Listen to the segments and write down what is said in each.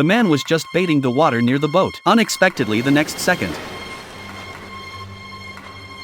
The man was just baiting the water near the boat. Unexpectedly the next second,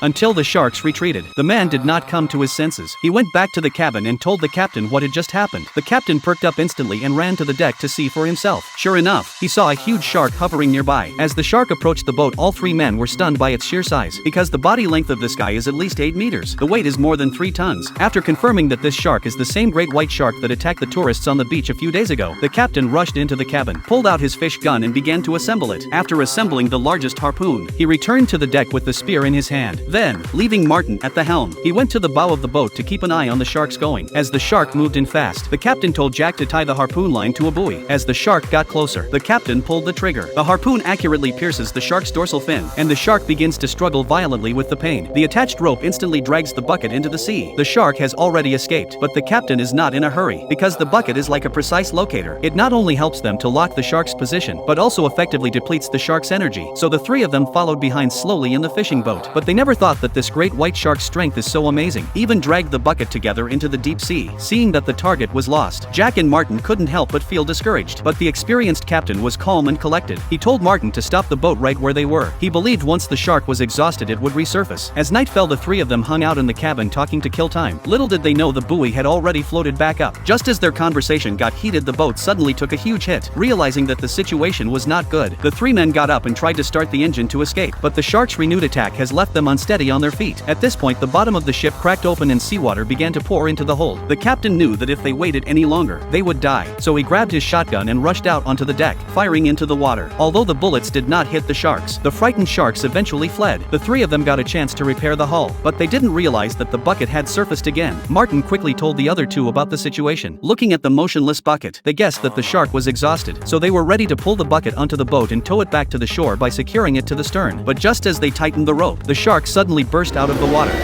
until the sharks retreated. The man did not come to his senses. He went back to the cabin and told the captain what had just happened. The captain perked up instantly and ran to the deck to see for himself. Sure enough, he saw a huge shark hovering nearby. As the shark approached the boat, all three men were stunned by its sheer size, because the body length of this guy is at least 8 meters. The weight is more than 3 tons. After confirming that this shark is the same great white shark that attacked the tourists on the beach a few days ago, the captain rushed into the cabin, pulled out his fish gun and began to assemble it. After assembling the largest harpoon, he returned to the deck with the spear in his hand. Then, leaving Martin at the helm, he went to the bow of the boat to keep an eye on the shark's going. As the shark moved in fast, the captain told Jack to tie the harpoon line to a buoy. As the shark got closer, the captain pulled the trigger. The harpoon accurately pierces the shark's dorsal fin, and the shark begins to struggle violently with the pain. The attached rope instantly drags the bucket into the sea. The shark has already escaped, but the captain is not in a hurry, because the bucket is like a precise locator. It not only helps them to lock the shark's position, but also effectively depletes the shark's energy. So the three of them followed behind slowly in the fishing boat. But they never thought that this great white shark's strength is so amazing. Even dragged the bucket together into the deep sea. Seeing that the target was lost, Jack and Martin couldn't help but feel discouraged. But the experienced captain was calm and collected. He told Martin to stop the boat right where they were. He believed once the shark was exhausted it would resurface. As night fell, the three of them hung out in the cabin talking to kill time. Little did they know the buoy had already floated back up. Just as their conversation got heated, the boat suddenly took a huge hit. Realizing that the situation was not good, the three men got up and tried to start the engine to escape. But the shark's renewed attack has left them unsteady on their feet. At this point, the bottom of the ship cracked open and seawater began to pour into the hold. The captain knew that if they waited any longer, they would die. So he grabbed his shotgun and rushed out onto the deck, firing into the water. Although the bullets did not hit the sharks, the frightened sharks eventually fled. The three of them got a chance to repair the hull, but they didn't realize that the bucket had surfaced again. Martin quickly told the other two about the situation. Looking at the motionless bucket, they guessed that the shark was exhausted, so they were ready to pull the bucket onto the boat and tow it back to the shore by securing it to the stern. But just as they tightened the rope, the shark suddenly burst out of the water.